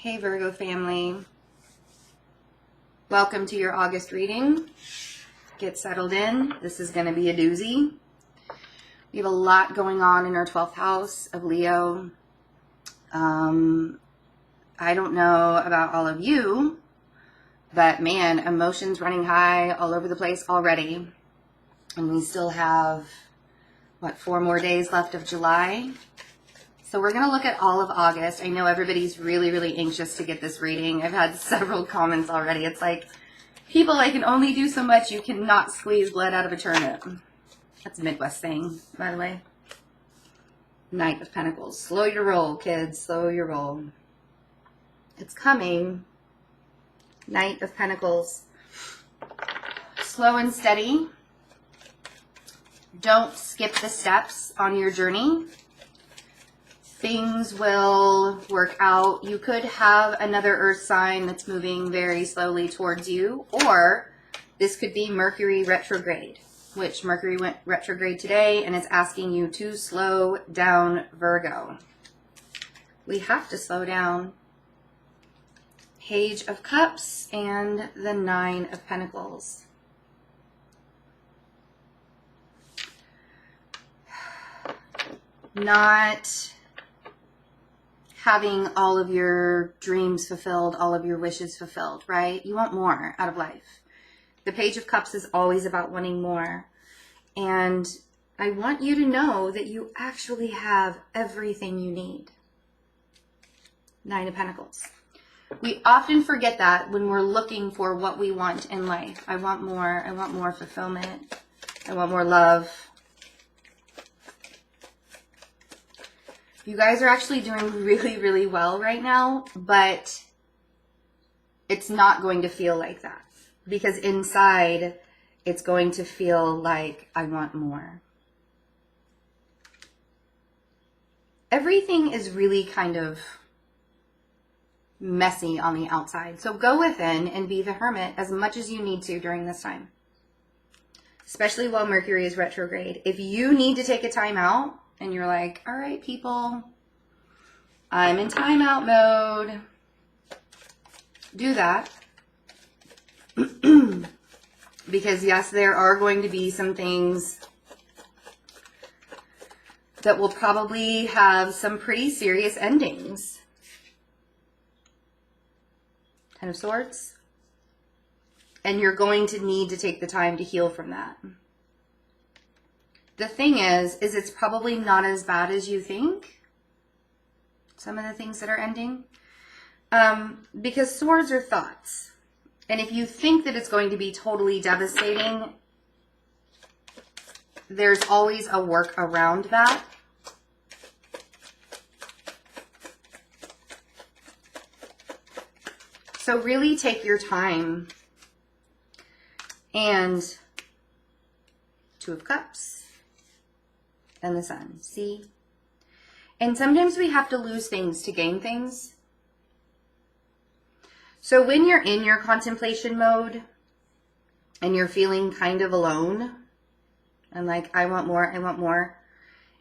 Hey Virgo family, welcome to your August reading. Get settled in. This is going to be a doozy. We have a lot going on in our 12th house of Leo. I don't know about all of you, but man, emotions running high all over the place already. And we still have, 4 more days left of July. So we're going to look at all of August. I know everybody's really, really anxious to get this reading. I've had several comments already. It's like, people, I can only do so much. You cannot squeeze blood out of a turnip. That's a Midwest thing, by the way. Knight of Pentacles. Slow your roll, kids. Slow your roll. It's coming. Knight of Pentacles. Slow and steady. Don't skip the steps on your journey. Things will work out. You could have another earth sign that's moving very slowly towards you, or this could be Mercury retrograde, which Mercury went retrograde today and is asking you to slow down, Virgo. We have to slow down. Page of Cups and the 9 of Pentacles. Not having all of your dreams fulfilled, all of your wishes fulfilled, right? You want more out of life. The Page of Cups is always about wanting more. And I want you to know that you actually have everything you need. 9 of Pentacles. We often forget that when we're looking for what we want in life. I want more. I want more fulfillment. I want more love. You guys are actually doing really, really well right now, but it's not going to feel like that because inside it's going to feel like I want more. Everything is really kind of messy on the outside. So go within and be the hermit as much as you need to during this time, especially while Mercury is retrograde. If you need to take a time out, and you're like, all right, people, I'm in timeout mode. Do that. Because yes, there are going to be some things that will probably have some pretty serious endings. 10 of Swords. And you're going to need to take the time to heal from that. The thing is it's probably not as bad as you think. Some of the things that are ending. Because swords are thoughts. And if you think that it's going to be totally devastating, there's always a work around that. So really take your time. And 2 of Cups. And the Sun. See? And sometimes we have to lose things to gain things. So when you're in your contemplation mode and you're feeling kind of alone and like, I want more,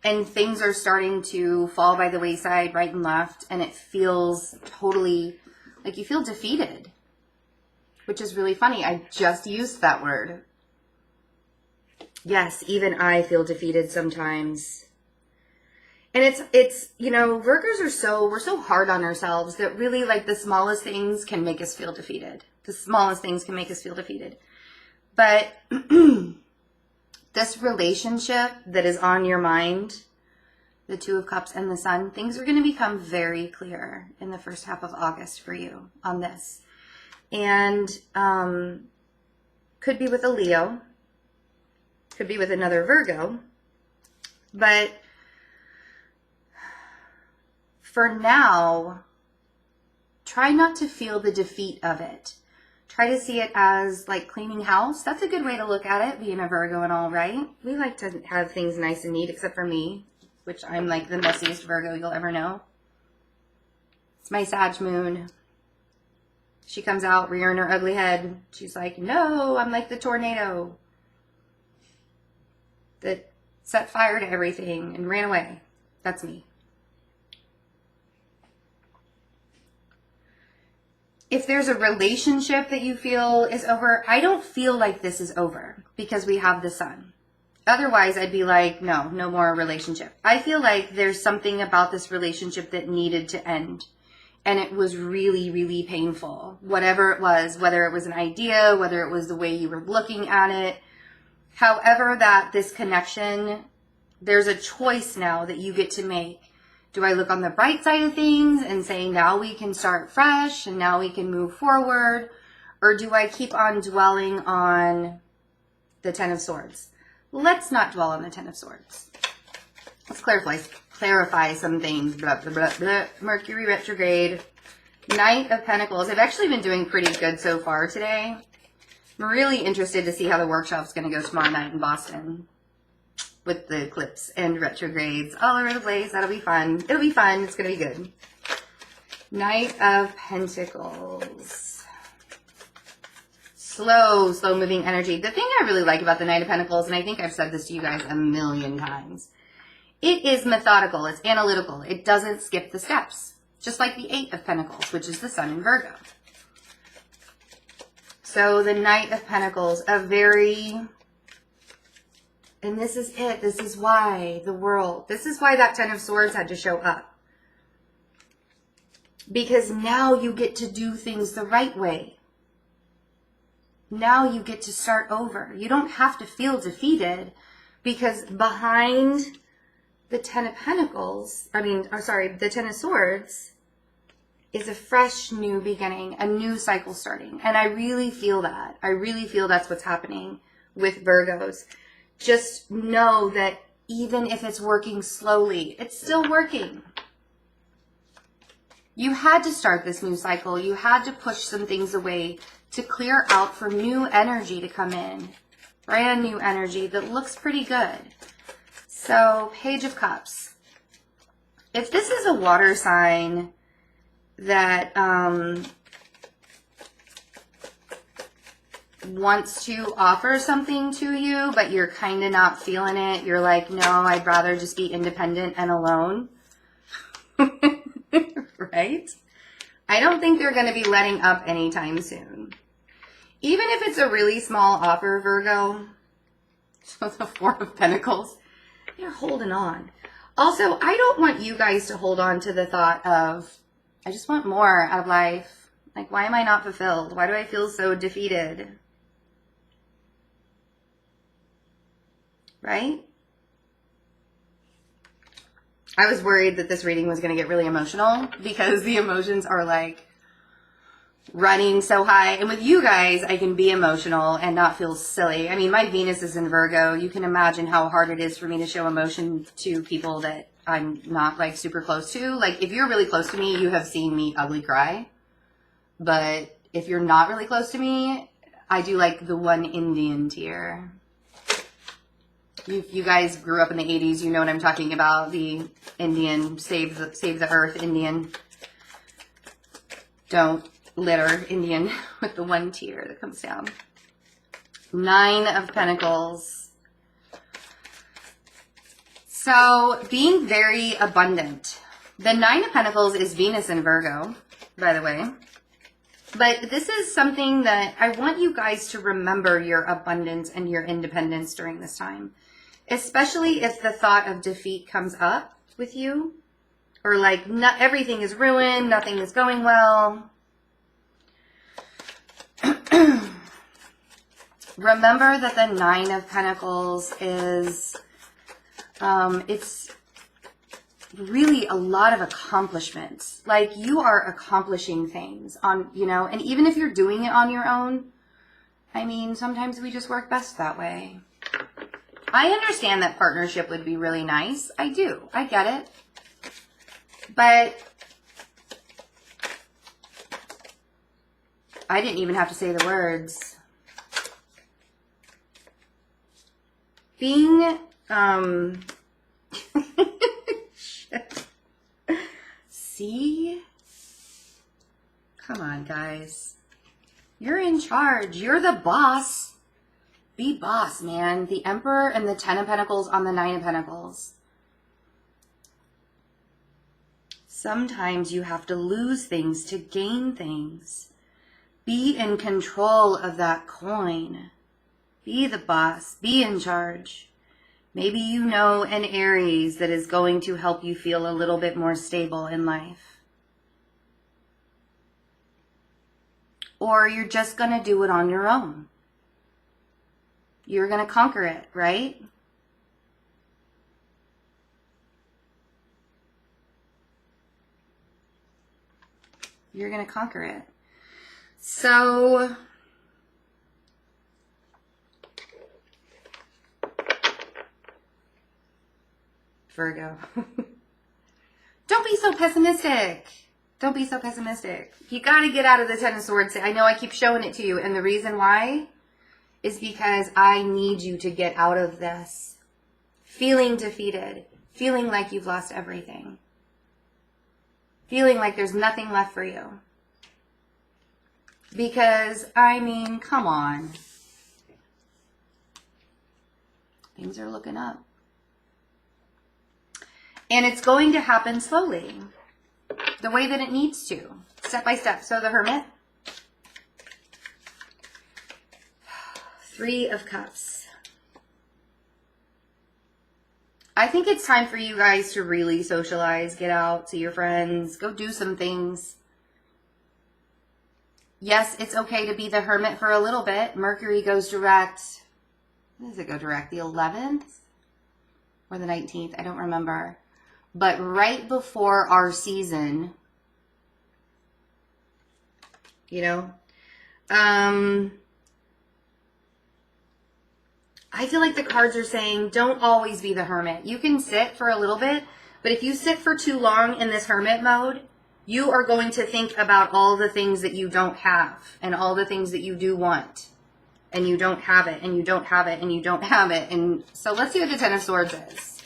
and things are starting to fall by the wayside right and left, and it feels totally like you feel defeated, which is really funny. I just used that word. Yes, even I feel defeated sometimes. And it's, you know, Virgos we're so hard on ourselves that really like the smallest things can make us feel defeated. The smallest things can make us feel defeated. But this relationship that is on your mind, the 2 of Cups and the Sun, things are going to become very clear in the first half of August for you on this. And could be with a Leo. Could be with another Virgo, but for now, try not to feel the defeat of it. Try to see it as like cleaning house. That's a good way to look at it, being a Virgo and all, right? We like to have things nice and neat, except for me, which I'm like the messiest Virgo you'll ever know. It's my Sag moon. She comes out rearing her ugly head. She's like, no, I'm like the tornado that set fire to everything and ran away. That's me. If there's a relationship that you feel is over, I don't feel like this is over because we have the sun. Otherwise, I'd be like, no more relationship. I feel like there's something about this relationship that needed to end. And it was really, really painful. Whatever it was, whether it was an idea, whether it was the way you were looking at it. However that this connection, there's a choice now that you get to make. Do I look on the bright side of things and say, now we can start fresh and now we can move forward? Or do I keep on dwelling on the Ten of Swords? Let's not dwell on the Ten of Swords. Let's clarify some things. Blah, blah, blah, blah. Mercury retrograde. Knight of Pentacles. I've actually been doing pretty good so far today. I'm really interested to see how the workshop's going to go tomorrow night in Boston. With the eclipse and retrogrades all over the place. That'll be fun. It'll be fun. It's going to be good. Knight of Pentacles. Slow moving energy. The thing I really like about the Knight of Pentacles, and I think I've said this to you guys a million times, it is methodical. It's analytical. It doesn't skip the steps. Just like the Eight of Pentacles, which is the Sun in Virgo. So the Knight of Pentacles, and this is it. This is why this is why that Ten of Swords had to show up. Because now you get to do things the right way. Now you get to start over. You don't have to feel defeated because behind the Ten of Pentacles, the Ten of Swords is a fresh new beginning, a new cycle starting. And I really feel that. I really feel that's what's happening with Virgos. Just know that even if it's working slowly, it's still working. You had to start this new cycle. You had to push some things away to clear out for new energy to come in. Brand new energy that looks pretty good. So, Page of Cups. If this is a water sign that wants to offer something to you, but you're kind of not feeling it, you're like, no, I'd rather just be independent and alone. Right? I don't think they're going to be letting up anytime soon. Even if it's a really small offer, Virgo. So the Four of Pentacles. You're holding on. Also, I don't want you guys to hold on to the thought of, I just want more out of life. Like, why am I not fulfilled? Why do I feel so defeated? Right? I was worried that this reading was going to get really emotional because the emotions are like running so high. And with you guys, I can be emotional and not feel silly. I mean, my Venus is in Virgo. You can imagine how hard it is for me to show emotion to people that I'm not like super close to. Like, if you're really close to me, you have seen me ugly cry. But if you're not really close to me, I do like the one Indian tear. You guys grew up in the 80s, you know what I'm talking about. The Indian, save the earth Indian. Don't litter Indian with the one tear that comes down. Nine of Pentacles. So, being very abundant. The Nine of Pentacles is Venus in Virgo, by the way. But this is something that I want you guys to remember your abundance and your independence during this time. Especially if the thought of defeat comes up with you. Or like, everything is ruined, nothing is going well. Remember that the Nine of Pentacles is, it's really a lot of accomplishments. Like, you are accomplishing things on, and even if you're doing it on your own, I mean, sometimes we just work best that way. I understand that partnership would be really nice. I do. I get it. But I didn't even have to say the words. Being, see? Come on, guys. You're in charge. You're the boss. Be boss, man. The Emperor and the Ten of Pentacles on the Nine of Pentacles. Sometimes you have to lose things to gain things. Be in control of that coin. Be the boss. Be in charge. Maybe you know an Aries that is going to help you feel a little bit more stable in life. Or you're just going to do it on your own. You're going to conquer it, right? You're going to conquer it. So, Virgo. Don't be so pessimistic. Don't be so pessimistic. You got to get out of the Ten of Swords. I know I keep showing it to you. And the reason why is because I need you to get out of this feeling defeated, feeling like you've lost everything, feeling like there's nothing left for you. Because, I mean, come on. Things are looking up. And it's going to happen slowly, the way that it needs to, step by step. So the Hermit, Three of Cups. I think it's time for you guys to really socialize, get out, see your friends, go do some things. Yes, it's okay to be the Hermit for a little bit. Mercury goes direct. When does it go direct? The 11th or the 19th? I don't remember. But right before our season, you know, I feel like the cards are saying don't always be the Hermit. You can sit for a little bit, but if you sit for too long in this Hermit mode, you are going to think about all the things that you don't have and all the things that you do want. And you don't have it, and you don't have it, and you don't have it. And so let's see what the Ten of Swords is.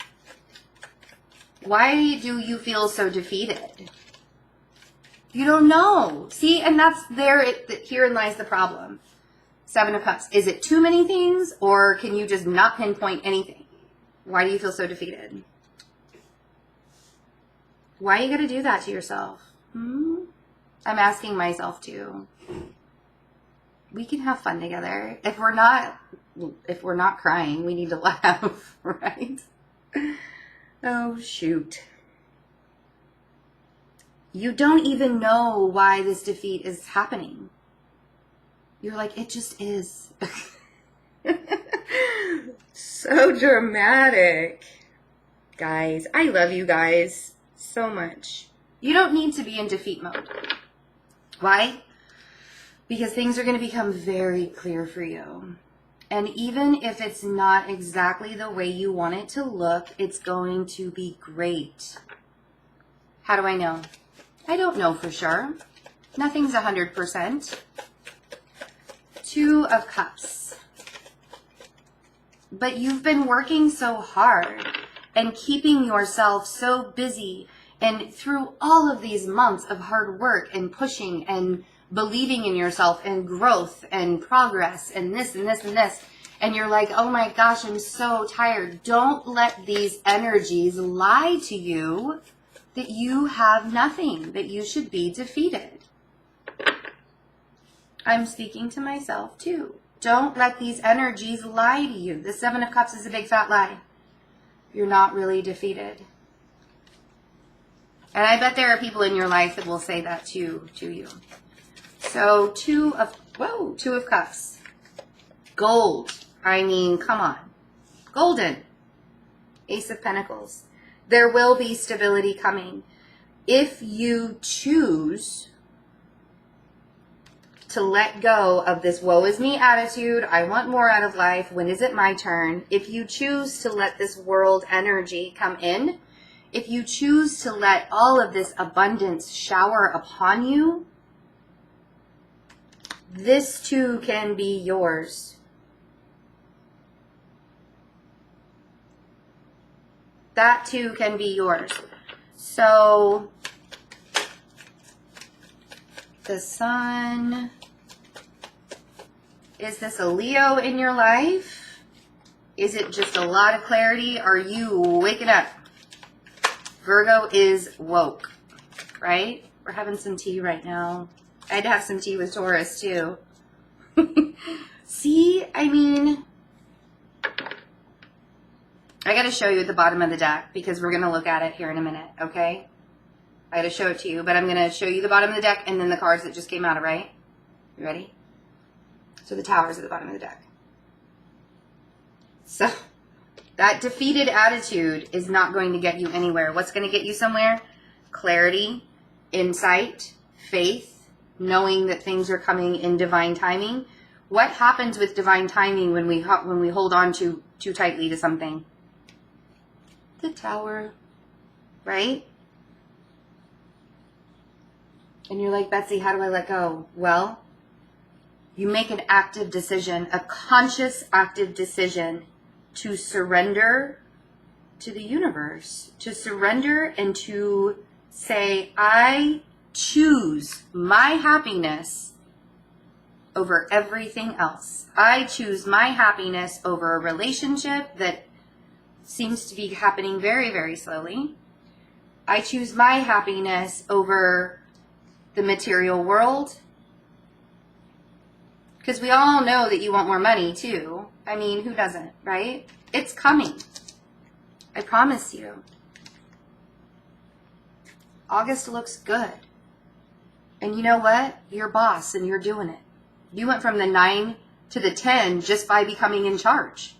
Why do you feel so defeated? You don't know. See, and that's herein lies the problem. Seven of Cups. Is it too many things, or can you just not pinpoint anything? Why do you feel so defeated? Why are you going to do that to yourself? I'm asking myself too. We can have fun together. If we're not crying, we need to laugh, right? Oh, shoot. You don't even know why this defeat is happening. You're like, it just is. So dramatic. Guys, I love you guys so much. You don't need to be in defeat mode. Why? Because things are going to become very clear for you. And even if it's not exactly the way you want it to look, it's going to be great. How do I know? I don't know for sure. Nothing's 100%. Two of Cups. But you've been working so hard and keeping yourself so busy. And through all of these months of hard work and pushing and believing in yourself and growth and progress and this and this and this. And you're like, oh my gosh, I'm so tired. Don't let these energies lie to you that you have nothing, that you should be defeated. I'm speaking to myself too. Don't let these energies lie to you. The Seven of Cups is a big fat lie. You're not really defeated. And I bet there are people in your life that will say that to you. So Two of Cups. Gold. I mean, come on. Golden. Ace of Pentacles. There will be stability coming. If you choose to let go of this woe is me attitude, I want more out of life, when is it my turn? If you choose to let this world energy come in, if you choose to let all of this abundance shower upon you, this too can be yours. That too can be yours. So, the Sun. Is this a Leo in your life? Is it just a lot of clarity? Are you waking up? Virgo is woke, right? We're having some tea right now. I'd have some tea with Taurus too. See, I mean, I got to show you at the bottom of the deck because we're going to look at it here in a minute, okay? I got to show it to you, but I'm going to show you the bottom of the deck and then the cards that just came out, all right? You ready? So the Tower's at the bottom of the deck. So that defeated attitude is not going to get you anywhere. What's going to get you somewhere? Clarity, insight, faith, knowing that things are coming in divine timing. What happens with divine timing when we hold on too tightly to something? The Tower, right? And you're like, Betsy, how do I let go? Well, you make an active decision, a conscious active decision to surrender to the universe, to surrender and to say, I choose my happiness over everything else. I choose my happiness over a relationship that seems to be happening very, very slowly. I choose my happiness over the material world. Because we all know that you want more money too. I mean, who doesn't, right? It's coming. I promise you. August looks good. And you know what? You're boss and you're doing it. You went from the 9 to the 10 just by becoming in charge.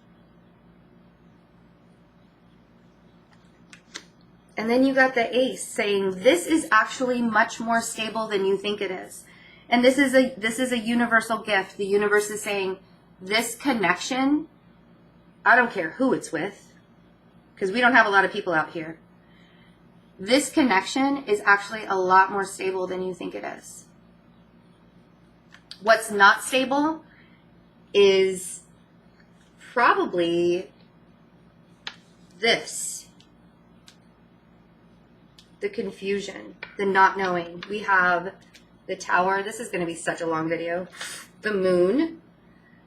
And then you got the Ace saying, this is actually much more stable than you think it is. And this is a universal gift. The universe is saying, this connection, I don't care who it's with, because we don't have a lot of people out here. This connection is actually a lot more stable than you think it is. What's not stable is probably this. The confusion, the not knowing. We have the Tower. This is going to be such a long video. The Moon,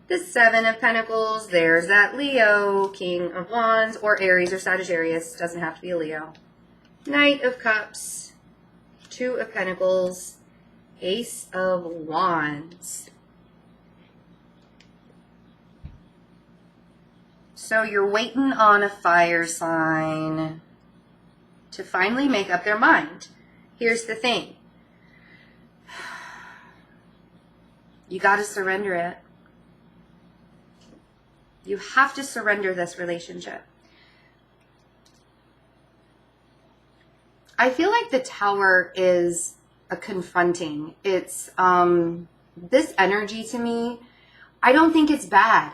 the 7 of Pentacles. There's that Leo, King of Wands, or Aries or Sagittarius. Doesn't have to be a Leo. Knight of Cups, 2 of Pentacles, Ace of Wands. So you're waiting on a fire sign to finally make up their mind. Here's the thing. You got to surrender it. You have to surrender this relationship. I feel like the Tower is a confronting. It's this energy to me. I don't think it's bad.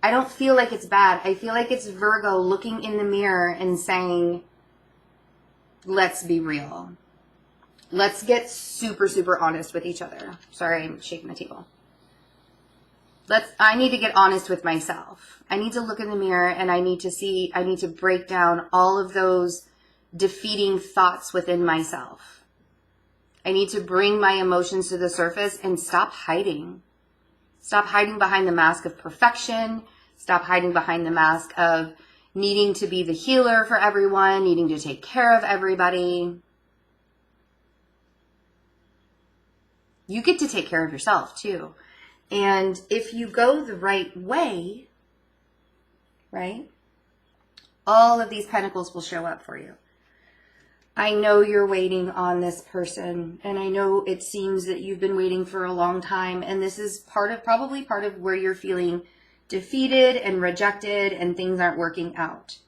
I don't feel like it's bad. I feel like it's Virgo looking in the mirror and saying, let's be real. Let's get super, super honest with each other. Sorry, I'm shaking the table. I need to get honest with myself. I need to look in the mirror and I need to break down all of those defeating thoughts within myself. I need to bring my emotions to the surface and stop hiding. Stop hiding behind the mask of perfection. Stop hiding behind the mask of needing to be the healer for everyone, needing to take care of everybody. You get to take care of yourself too. And if you go the right way, right, all of these pentacles will show up for you. I know you're waiting on this person, and I know it seems that you've been waiting for a long time, and this is probably part of where you're feeling defeated and rejected and things aren't working out.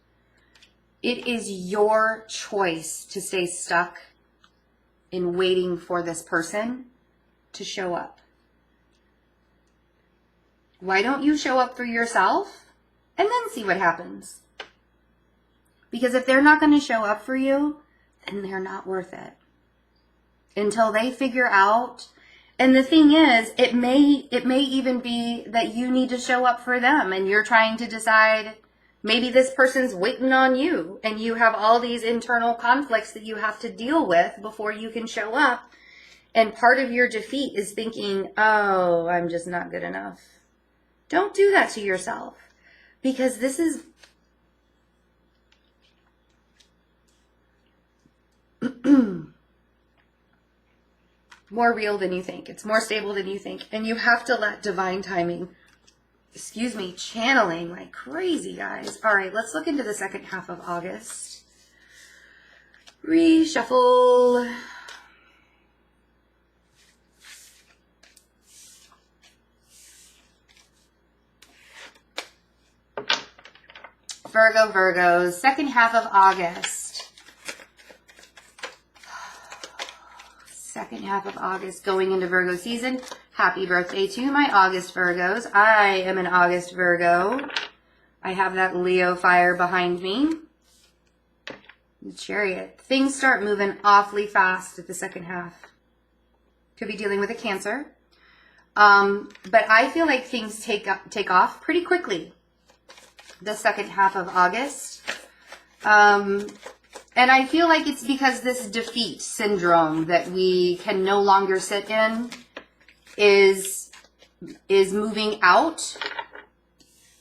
It is your choice to stay stuck in waiting for this person to show up. Why don't you show up for yourself and then see what happens? Because if they're not going to show up for you, then they're not worth it. Until they figure out. And the thing is, it may even be that you need to show up for them and you're trying to decide, maybe this person's waiting on you and you have all these internal conflicts that you have to deal with before you can show up. And part of your defeat is thinking, oh, I'm just not good enough. Don't do that to yourself, because this is more real than you think. It's more stable than you think. And you have to let divine timing, channeling like crazy, guys. All right, let's look into the second half of August. Reshuffle. Virgos, second half of August. Second half of August, going into Virgo season. Happy birthday to my August Virgos. I am an August Virgo. I have that Leo fire behind me. The Chariot. Things start moving awfully fast at the second half. Could be dealing with a Cancer. But I feel like things take off pretty quickly the second half of August. And I feel like it's because this defeat syndrome that we can no longer sit in is moving out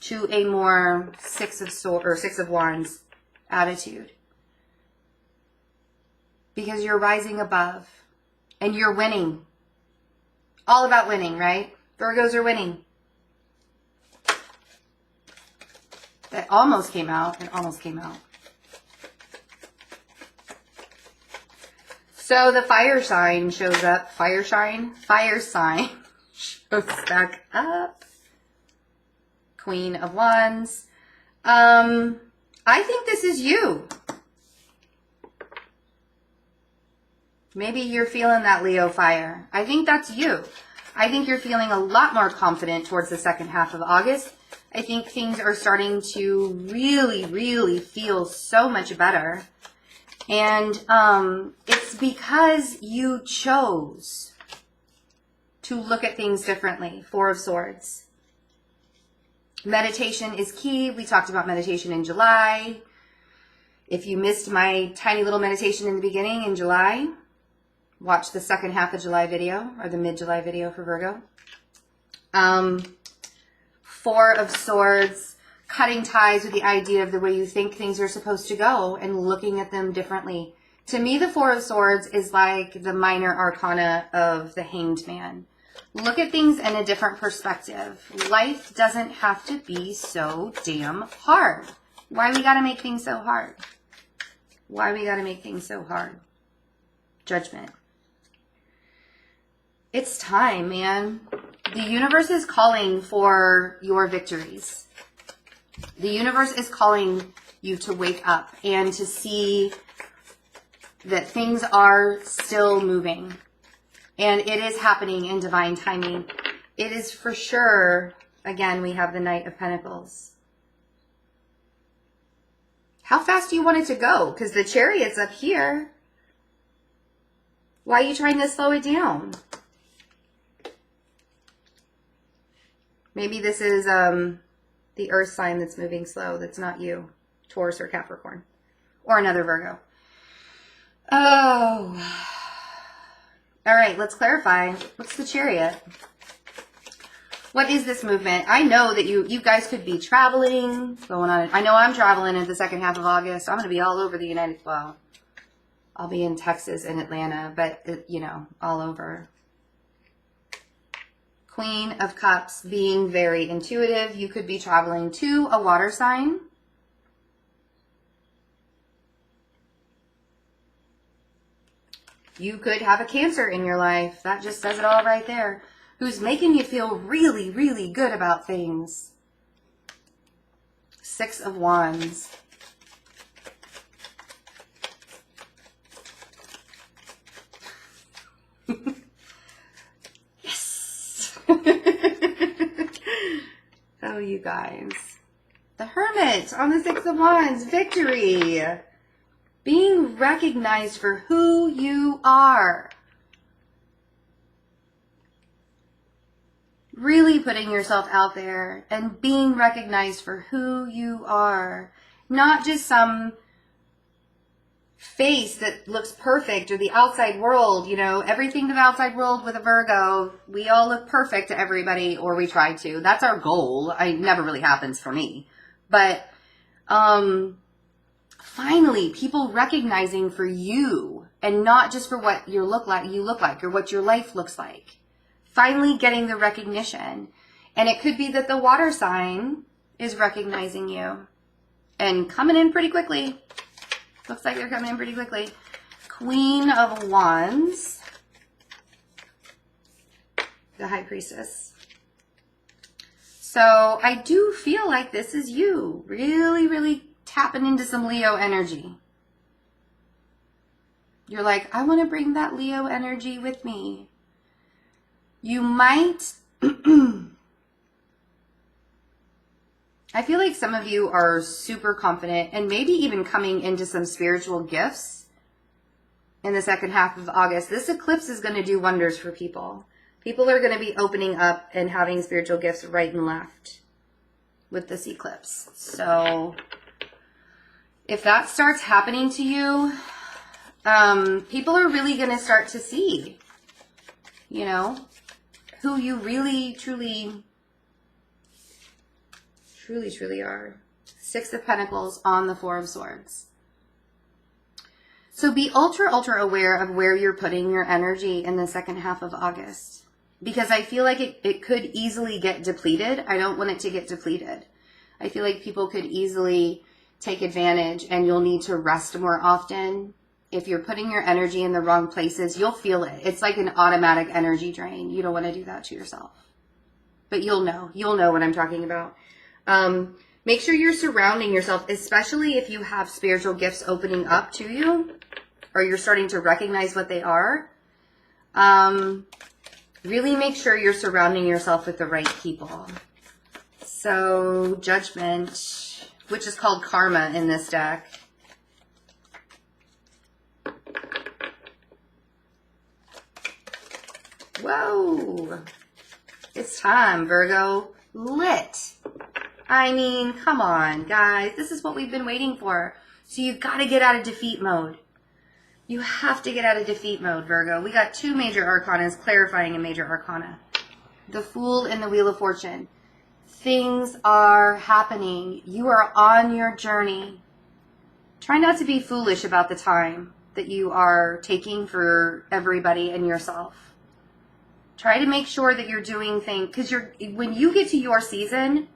to a more Six of Wands attitude. Because you're rising above and you're winning. All about winning, right? Virgos are winning. That almost came out. It almost came out. So the fire sign shows up. Fire sign shows back up. Queen of Wands. I think this is you. Maybe you're feeling that Leo fire. I think that's you. I think you're feeling a lot more confident towards the second half of August. I think things are starting to really, really feel so much better. And it's because you chose to look at things differently. Four of Swords. Meditation is key. We talked about meditation in July. If you missed my tiny little meditation in the beginning in July, watch the second half of July video or the mid-July video for Virgo. Four of Swords, cutting ties with the idea of the way you think things are supposed to go and looking at them differently. To me, the Four of Swords is like the minor arcana of the Hanged Man. Look at things in a different perspective. Life doesn't have to be so damn hard. Why we gotta make things so hard? Why we gotta make things so hard? Judgment. It's time, man. The universe is calling for your victories. The universe is calling you to wake up and to see that things are still moving. And it is happening in divine timing. It is for sure, again, we have the Knight of Pentacles. How fast do you want it to go? Because the Chariot's up here. Why are you trying to slow it down? Maybe this is the earth sign that's moving slow. That's not you. Taurus or Capricorn. Or another Virgo. Oh. All right, let's clarify. What's the Chariot? What is this movement? I know that you guys could be traveling, going on. I know I'm traveling in the second half of August. I'm going to be all over the United States. Well, I'll be in Texas and Atlanta, but, you know, all over. Queen of Cups, being very intuitive. You could be traveling to a water sign. You could have a Cancer in your life. That just says it all right there. Who's making you feel really, really good about things. Six of Wands. Oh, you guys. The Hermit on the Six of Wands. Victory. Being recognized for who you are. Really putting yourself out there and being recognized for who you are. Not just some face that looks perfect or the outside world, you know, everything to the outside world with a Virgo, we all look perfect to everybody, or we try to. That's our goal. It never really happens for me. But Finally, people recognizing for you and not just for what you look like or what your life looks like. Finally getting the recognition. And it could be that the water sign is recognizing you and coming in pretty quickly. Looks like they're coming in pretty quickly. Queen of Wands. The High Priestess. So I do feel like this is you really, really tapping into some Leo energy. You're like, I want to bring that Leo energy with me. You might, I feel like some of you are super confident and maybe even coming into some spiritual gifts in the second half of August. This eclipse is going to do wonders for people. People are going to be opening up and having spiritual gifts right and left with this eclipse. So if that starts happening to you, people are really going to start to see, you know, who you really, truly are. Six of Pentacles on the Four of Swords. So be ultra aware of where you're putting your energy in the second half of August. Because I feel like it could easily get depleted. I don't want it to get depleted. I feel like people could easily take advantage and you'll need to rest more often. If you're putting your energy in the wrong places, you'll feel it. It's like an automatic energy drain. You don't want to do that to yourself. But you'll know what I'm talking about. Make sure you're surrounding yourself, especially if you have spiritual gifts opening up to you or you're starting to recognize what they are. Really make sure you're surrounding yourself with the right people. So, Judgment, which is called Karma in this deck. Whoa. It's time, Virgo. Lit. I mean, come on, guys. This is what we've been waiting for. So you've got to get out of defeat mode. You have to get out of defeat mode, Virgo. We got two major arcanas clarifying a major arcana. The Fool and the Wheel of Fortune. Things are happening. You are on your journey. Try not to be foolish about the time that you are taking for everybody and yourself. Try to make sure that you're doing things, because when you get to your season,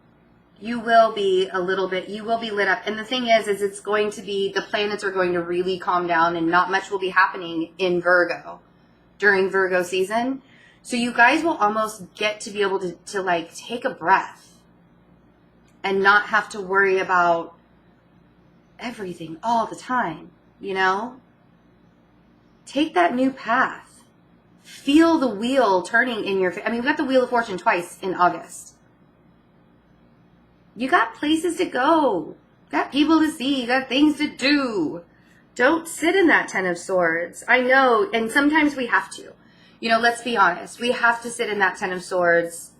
you will be lit up. And the thing is it's going to be, the planets are going to really calm down and not much will be happening in Virgo during Virgo season. So you guys will almost get to be able to like take a breath and not have to worry about everything all the time, you know? Take that new path. Feel the wheel turning in your face. I mean, we got the Wheel of Fortune twice in August. You got places to go. Got people to see. Got things to do. Don't sit in that Ten of Swords. I know, and sometimes we have to. You know, let's be honest. We have to sit in that Ten of Swords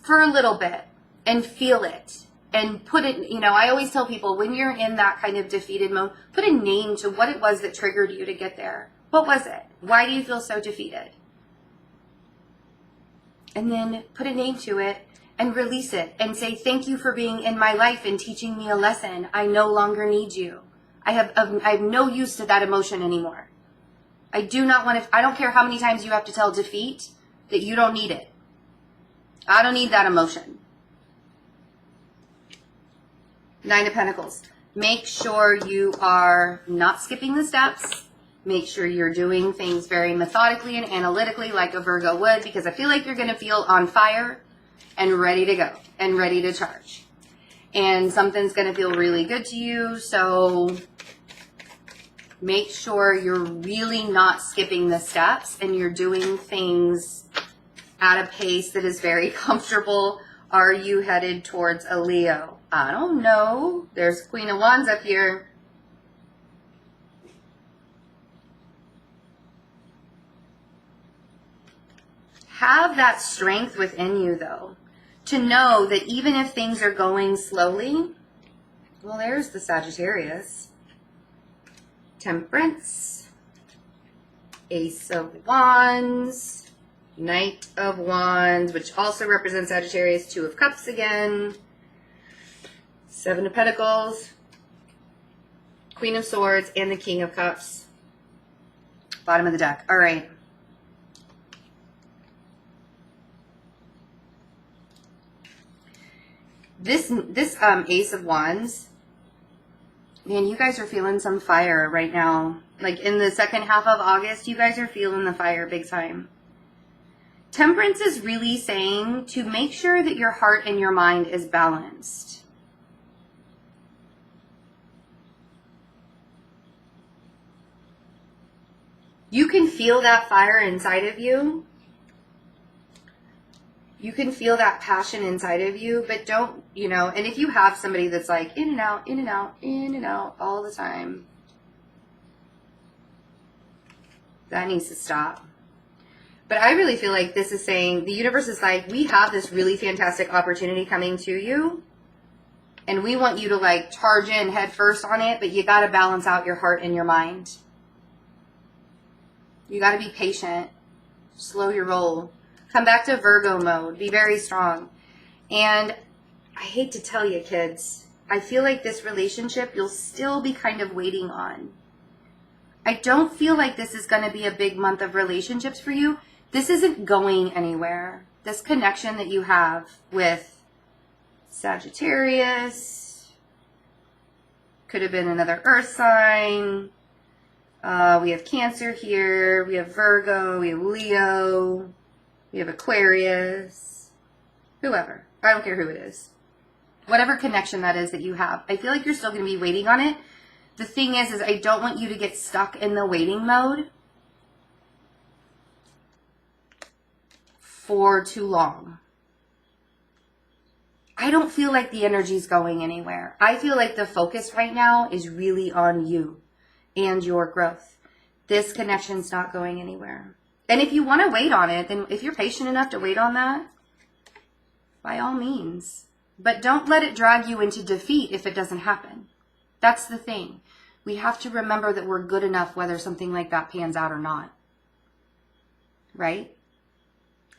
for a little bit and feel it. And put it, you know, I always tell people, when you're in that kind of defeated mode, put a name to what it was that triggered you to get there. What was it? Why do you feel so defeated? And then put a name to it and release it and say, thank you for being in my life and teaching me a lesson. I no longer need you. I have no use to that emotion anymore. I do not want to, I don't care how many times you have to tell defeat that you don't need it. I don't need that emotion. Nine of Pentacles. Make sure you are not skipping the steps. Make sure you're doing things very methodically and analytically like a Virgo would, because I feel like you're going to feel on fire and ready to go and ready to charge. And something's going to feel really good to you. So make sure you're really not skipping the steps and you're doing things at a pace that is very comfortable. Are you headed towards a Leo? I don't know. There's Queen of Wands up here. Have that strength within you, though, to know that even if things are going slowly, well, there's the Sagittarius. Temperance, Ace of Wands, Knight of Wands, which also represents Sagittarius, Two of Cups again, Seven of Pentacles, Queen of Swords, and the King of Cups. Bottom of the deck. All right. This Ace of Wands, man, you guys are feeling some fire right now. Like in the second half of August, you guys are feeling the fire big time. Temperance is really saying to make sure that your heart and your mind is balanced. You can feel that fire inside of you. You can feel that passion inside of you, but don't, you know, and if you have somebody that's like in and out, in and out, in and out all the time, that needs to stop. But I really feel like this is saying, the universe is like, we have this really fantastic opportunity coming to you, and we want you to like charge in head first on it, but you got to balance out your heart and your mind. You got to be patient, slow your roll. Come back to Virgo mode. Be very strong. And I hate to tell you, kids, I feel like this relationship you'll still be kind of waiting on. I don't feel like this is going to be a big month of relationships for you. This isn't going anywhere. This connection that you have with Sagittarius, could have been another earth sign. We have Cancer here. We have Virgo. We have Leo. We have Aquarius, whoever. I don't care who it is. Whatever connection that is that you have. I feel like you're still going to be waiting on it. The thing is I don't want you to get stuck in the waiting mode for too long. I don't feel like the energy's going anywhere. I feel like the focus right now is really on you and your growth. This connection's not going anywhere. And if you want to wait on it, then if you're patient enough to wait on that, by all means. But don't let it drag you into defeat if it doesn't happen. That's the thing. We have to remember that we're good enough whether something like that pans out or not. Right?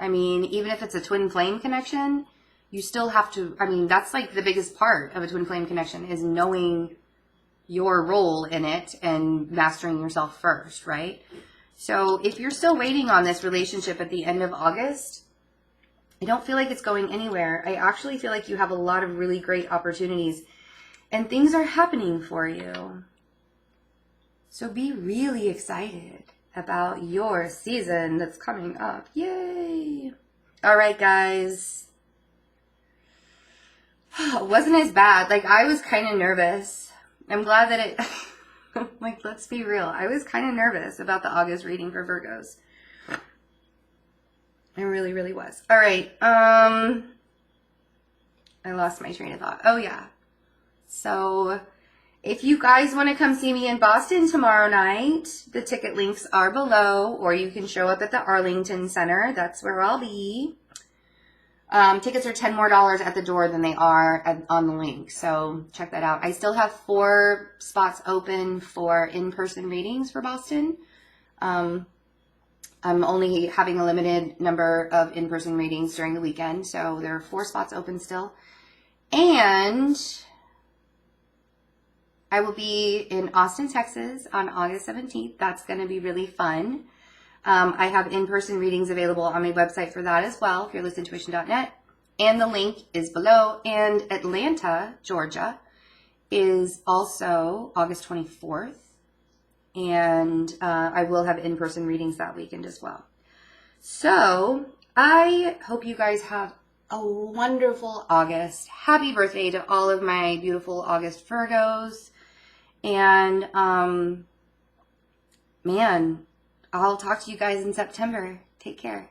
I mean, even if it's a twin flame connection, you still have to, I mean, that's like the biggest part of a twin flame connection is knowing your role in it and mastering yourself first, right? So if you're still waiting on this relationship at the end of August, I don't feel like it's going anywhere. I actually feel like you have a lot of really great opportunities and things are happening for you. So be really excited about your season that's coming up. Yay! All right, guys. It wasn't as bad. Like, I was kind of nervous. I'm glad that it... Like, let's be real. I was kind of nervous about the August reading for Virgos. I really, really was. All right. I lost my train of thought. Oh, yeah. So, if you guys want to come see me in Boston tomorrow night, the ticket links are below, or you can show up at the Arlington Center. That's where I'll be. Tickets are $10 more at the door than they are on the link. So check that out. I still have 4 spots open for in-person readings for Boston. I'm only having a limited number of in-person readings during the weekend. So there are 4 spots open still. And I will be in Austin, Texas on August 17th. That's going to be really fun. I have in-person readings available on my website for that as well, fearlessintuition.net. And the link is below. And Atlanta, Georgia is also August 24th. And I will have in-person readings that weekend as well. So I hope you guys have a wonderful August. Happy birthday to all of my beautiful August Virgos. And man, I'll talk to you guys in September. Take care.